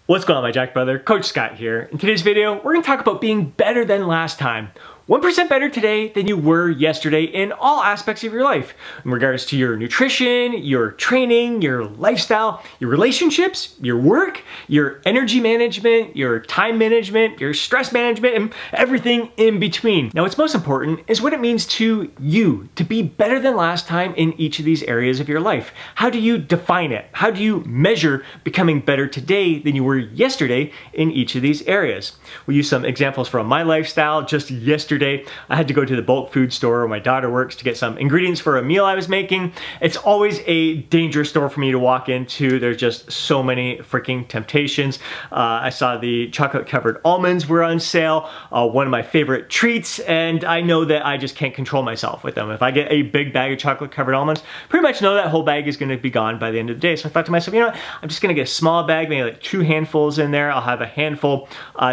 What's going on, my Jack brother? Coach Scott here. In today's video, we're going to talk about being better than last time. 1% better today than you were yesterday in all aspects of your life. In regards to your nutrition, your training, your lifestyle, your relationships, your work, your energy management, your time management, your stress management, and everything in between. Now, what's most important is what it means to you to be better than last time in each of these areas of your life. How do you define it? How do you measure becoming better today than you were yesterday in each of these areas? We'll use some examples from my lifestyle. Just yesterday, I had to go to the bulk food store where my daughter works to get some ingredients for a meal I was making. It's always a dangerous store for me to walk into. There's just so many freaking temptations. I saw the chocolate covered almonds were on sale, one of my favorite treats, and I know that I just can't control myself with them. If I get a big bag of chocolate covered almonds, pretty much know that whole bag is going to be gone by the end of the day. So I thought to myself, you know what, I'm just going to get a small bag, maybe like 2 handfuls in there. I'll have a handful.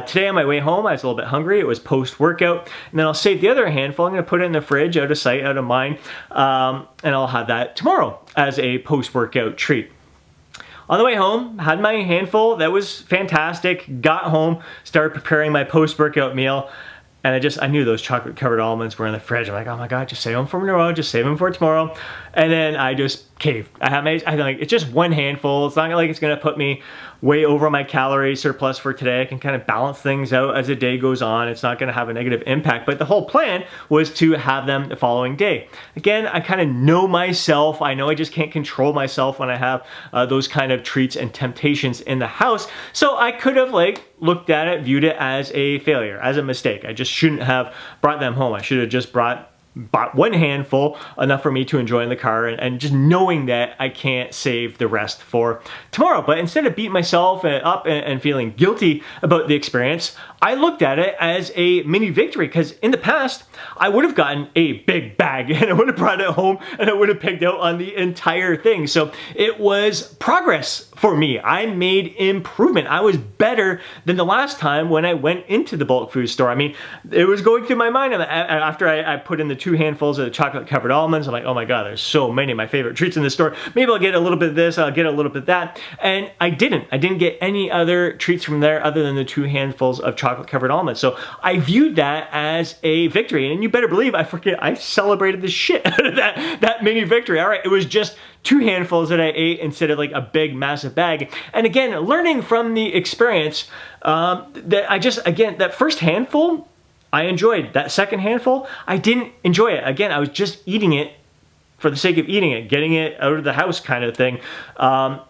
Today on my way home, I was a little bit hungry. It was post-workout. And then I'll save the other handful. I'm going to put it in the fridge, out of sight, out of mind. And I'll have that tomorrow as a post-workout treat. On the way home, had my handful. That was fantastic. Got home, started preparing my post-workout meal. And I knew those chocolate covered almonds were in the fridge. I'm like, oh my God, just save them for tomorrow. Just save them for tomorrow. And then I just caved. I think it's just 1 handful. It's not like it's gonna put me way over my calorie surplus for today. I can kind of balance things out as the day goes on. It's not gonna have a negative impact. But the whole plan was to have them the following day. Again, I kind of know myself. I know I just can't control myself when I have those kind of treats and temptations in the house. So I could have looked at it, viewed it as a failure, as a mistake. I just shouldn't have brought them home. I should have just bought 1 handful, enough for me to enjoy in the car, and just knowing that I can't save the rest for tomorrow. But instead of beating myself up and feeling guilty about the experience, I looked at it as a mini victory, because in the past, I would have gotten a big bag and I would have brought it home and I would have picked out on the entire thing. So it was progress for me. I made improvement. I was better than the last time when I went into the bulk food store. I mean, it was going through my mind after I put in the 2 handfuls of the chocolate covered almonds. I'm like, oh my God, there's so many of my favorite treats in the store. Maybe I'll get a little bit of this, I'll get a little bit of that. And I didn't get any other treats from there other than the 2 handfuls of chocolate covered almonds. So I viewed that as a victory. And you better believe I celebrated the shit out of that mini victory. All right, it was just 2 handfuls that I ate instead of a big massive bag. And again, learning from the experience, that first handful, I enjoyed. That second handful, I didn't enjoy it. Again, I was just eating it for the sake of eating it, getting it out of the house kind of thing.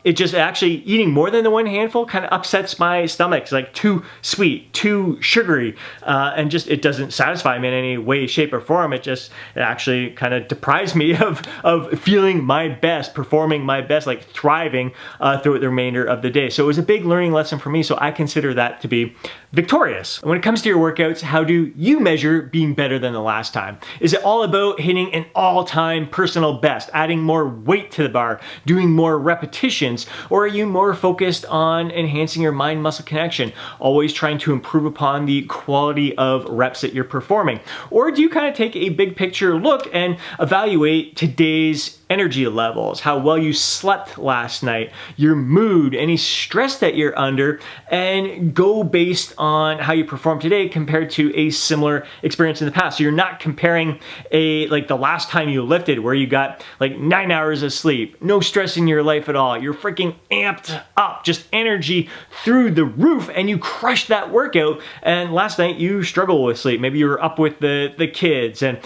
It just actually eating more than the 1 handful kind of upsets my stomach. It's like too sweet, too sugary, and just it doesn't satisfy me in any way, shape, or form. It actually kind of deprives me of feeling my best, performing my best, thriving throughout the remainder of the day. So it was a big learning lesson for me. So I consider that to be victorious. And when it comes to your workouts, how do you measure being better than the last time? Is it all about hitting an all-time personal best, adding more weight to the bar, doing more repetitions, or are you more focused on enhancing your mind-muscle connection, always trying to improve upon the quality of reps that you're performing? Or do you kind of take a big picture look and evaluate today's energy levels, how well you slept last night, your mood, any stress that you're under, and go based on how you perform today compared to a similar experience in the past? So you're not comparing the last time you lifted where you got 9 hours of sleep, no stress in your life at all, you're freaking amped up, just energy through the roof, and you crushed that workout, and last night you struggled with sleep. Maybe you were up with the kids and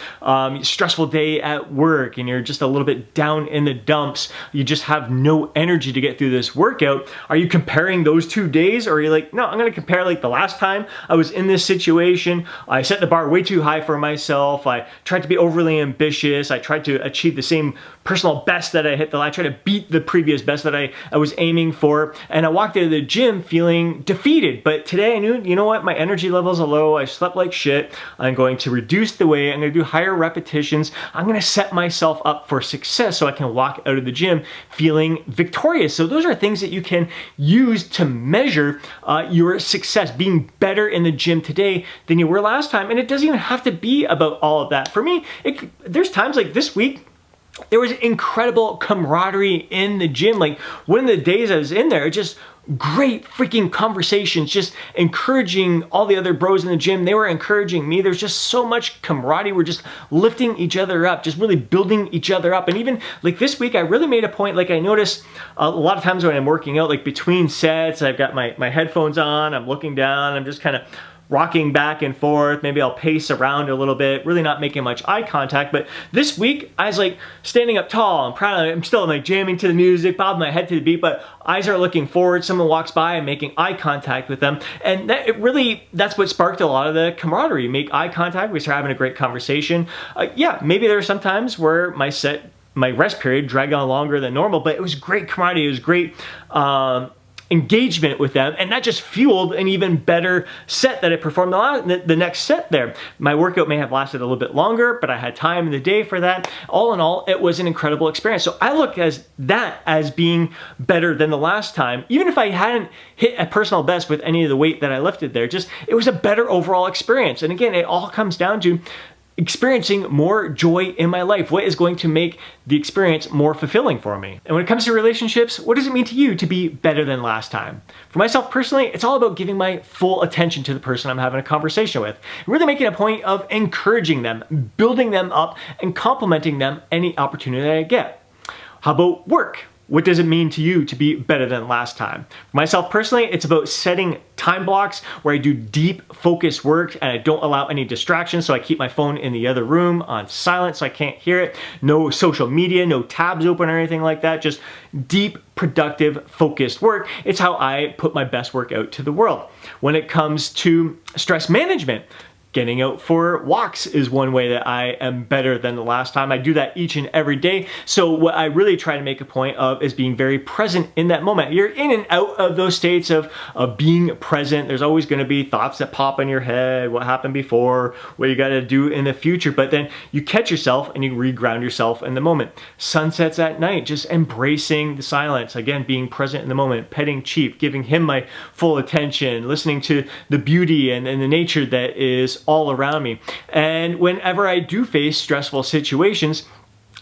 stressful day at work and you're just a little bit down in the dumps. You just have no energy to get through this workout. Are you comparing those 2 days, or are you no, I'm going to compare the last time I was in this situation, I set the bar way too high for myself. I tried to be overly ambitious. I tried to achieve the same personal best that I hit. I tried to beat the previous best that I was aiming for, and I walked out of the gym feeling defeated. But today I knew, you know what, my energy levels are low. I slept like shit. I'm going to reduce the weight. I'm going to do higher repetitions. I'm going to set myself up for success so I can walk out of the gym feeling victorious. So those are things that you can use to measure your success, being better in the gym today than you were last time. And it doesn't even have to be about all of that. For me, there's times like this week, there was incredible camaraderie in the gym. One of the days I was in there, it just great freaking conversations, just encouraging all the other bros in the gym. They were encouraging me. There's just so much camaraderie. We're just lifting each other up, just really building each other up. And even like this week, I really made a point, like I notice a lot of times when I'm working out, like between sets, I've got my headphones on, I'm looking down, I'm just kind of rocking back and forth. Maybe I'll pace around a little bit, really not making much eye contact. But this week, I was like standing up tall. I'm proud of it. I'm still like jamming to the music, bobbing my head to the beat, but eyes are looking forward. Someone walks by, I'm making eye contact with them. And that's what sparked a lot of the camaraderie. Make eye contact, we start having a great conversation. Yeah, maybe there are some times where my rest period dragged on longer than normal, but it was great camaraderie. It was great engagement with them, and that just fueled an even better set that I performed the next set there. My workout may have lasted a little bit longer, but I had time in the day for that. All in all, it was an incredible experience. So I look at that as being better than the last time. Even if I hadn't hit a personal best with any of the weight that I lifted there, just it was a better overall experience. And again, it all comes down to experiencing more joy in my life. What is going to make the experience more fulfilling for me? And when it comes to relationships, what does it mean to you to be better than last time? For myself personally, it's all about giving my full attention to the person I'm having a conversation with. Really making a point of encouraging them, building them up, and complimenting them any opportunity that I get. How about work? What does it mean to you to be better than last time? For myself personally, it's about setting time blocks where I do deep focused work and I don't allow any distractions. So I keep my phone in the other room on silent so I can't hear it. No social media, no tabs open or anything like that. Just deep, productive, focused work. It's how I put my best work out to the world. When it comes to stress management, getting out for walks is one way that I am better than the last time. I do that each and every day. So what I really try to make a point of is being very present in that moment. You're in and out of those states of being present. There's always going to be thoughts that pop in your head, what happened before, what you got to do in the future. But then you catch yourself and you reground yourself in the moment. Sunsets at night, just embracing the silence. Again, being present in the moment, petting Chief, giving him my full attention, listening to the beauty and the nature that is all around me. And whenever I do face stressful situations,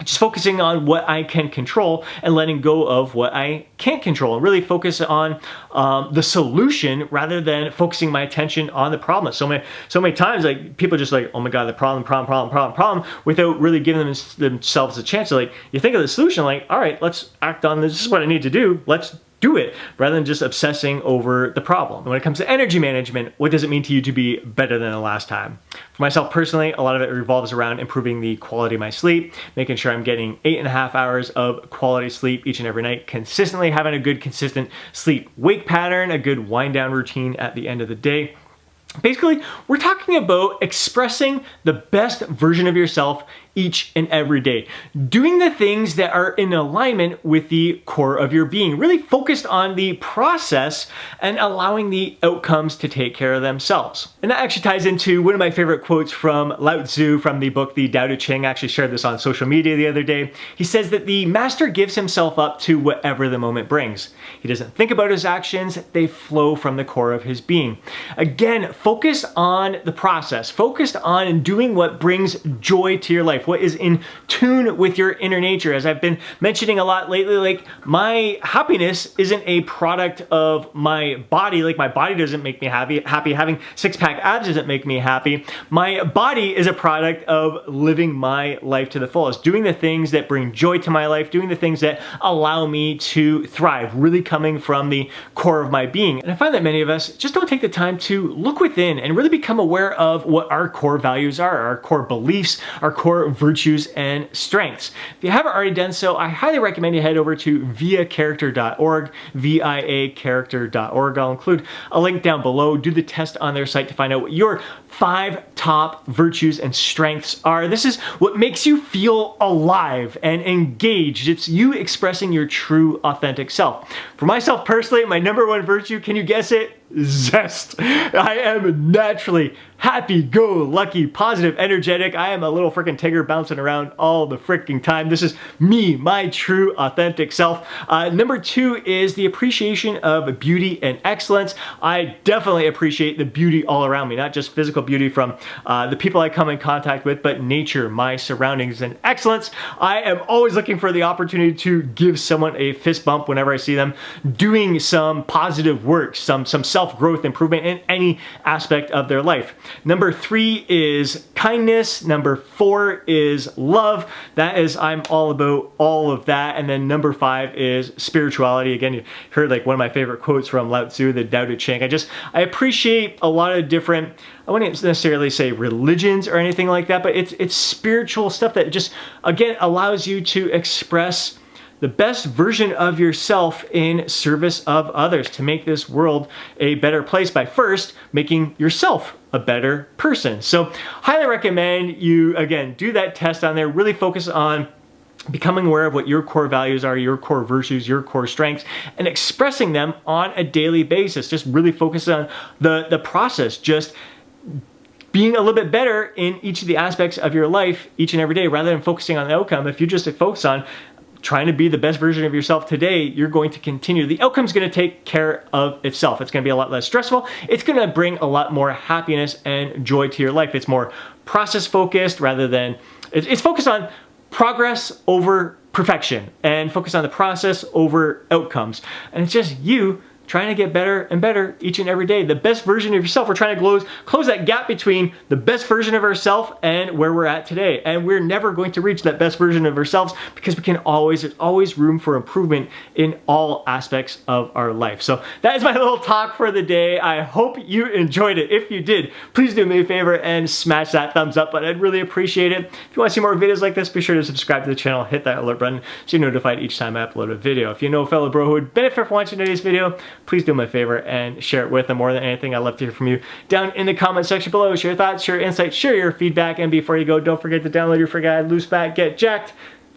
just focusing on what I can control and letting go of what I can't control, and really focus on the solution rather than focusing my attention on the problem. So many times, like people just like, oh my God, the problem, without really giving themselves a chance to, like, you think of the solution, like, all right, let's act on this. This is what I need to do. Let's do it, rather than just obsessing over the problem. When it comes to energy management, what does it mean to you to be better than the last time? For myself personally, a lot of it revolves around improving the quality of my sleep, making sure I'm getting 8.5 hours of quality sleep each and every night, consistently having a good consistent sleep-wake pattern, a good wind-down routine at the end of the day. Basically, we're talking about expressing the best version of yourself each and every day. Doing the things that are in alignment with the core of your being. Really focused on the process and allowing the outcomes to take care of themselves. And that actually ties into one of my favorite quotes from Lao Tzu from the book The Tao Te Ching. I actually shared this on social media the other day. He says that the master gives himself up to whatever the moment brings. He doesn't think about his actions, they flow from the core of his being. Again, focus on the process. Focus on doing what brings joy to your life, what is in tune with your inner nature. As I've been mentioning a lot lately, like, my happiness isn't a product of my body. Like, my body doesn't make me happy. Having six-pack abs doesn't make me happy. My body is a product of living my life to the fullest, doing the things that bring joy to my life, doing the things that allow me to thrive, really coming from the core of my being. And I find that many of us just don't take the time to look within and really become aware of what our core values are, our core beliefs, our core virtues and strengths. If you haven't already done so, I highly recommend you head over to viacharacter.org, VIA character.org. I'll include a link down below. Do the test on their site to find out what your 5 top virtues and strengths are. This is what makes you feel alive and engaged. It's you expressing your true, authentic self. For myself personally, my #1 virtue, can you guess it? Zest. I am naturally happy-go-lucky, positive, energetic. I am a little freaking Tigger bouncing around all the freaking time. This is me, my true, authentic self. #2 is the appreciation of beauty and excellence. I definitely appreciate the beauty all around me, not just physical beauty from the people I come in contact with, but nature, my surroundings, and excellence. I am always looking for the opportunity to give someone a fist bump whenever I see them doing some positive work, some self-growth improvement in any aspect of their life. Number 3 is kindness. Number 4 is love. That is, I'm all about all of that. And then number 5 is spirituality. Again, you heard like one of my favorite quotes from Lao Tzu, the Tao Te Ching. I appreciate a lot of different, I wouldn't necessarily say religions or anything like that, but it's spiritual stuff that just, again, allows you to express the best version of yourself in service of others, to make this world a better place by first making yourself a better person. So highly recommend you, again, do that test on there, really focus on becoming aware of what your core values are, your core virtues, your core strengths, and expressing them on a daily basis. Just really focus on the process, just being a little bit better in each of the aspects of your life each and every day, rather than focusing on the outcome. If you just focus on trying to be the best version of yourself today, you're going to continue. The outcome's going to take care of itself. It's going to be a lot less stressful. It's going to bring a lot more happiness and joy to your life. It's more process focused rather than, it's focused on progress over perfection and focus on the process over outcomes. And it's just you trying to get better and better each and every day. The best version of yourself. We're trying to close that gap between the best version of ourselves and where we're at today. And we're never going to reach that best version of ourselves because there's always room for improvement in all aspects of our life. So that is my little talk for the day. I hope you enjoyed it. If you did, please do me a favor and smash that thumbs up button. I'd really appreciate it. If you want to see more videos like this, be sure to subscribe to the channel, hit that alert button so you're notified each time I upload a video. If you know a fellow bro who would benefit from watching today's video, please do me a favor and share it with them. More than anything, I'd love to hear from you down in the comment section below. Share your thoughts, share your insights, share your feedback, and before you go, don't forget to download your free guide, Loose Fat, Get Jacked.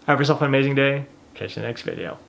Have yourself an amazing day. Catch you in the next video.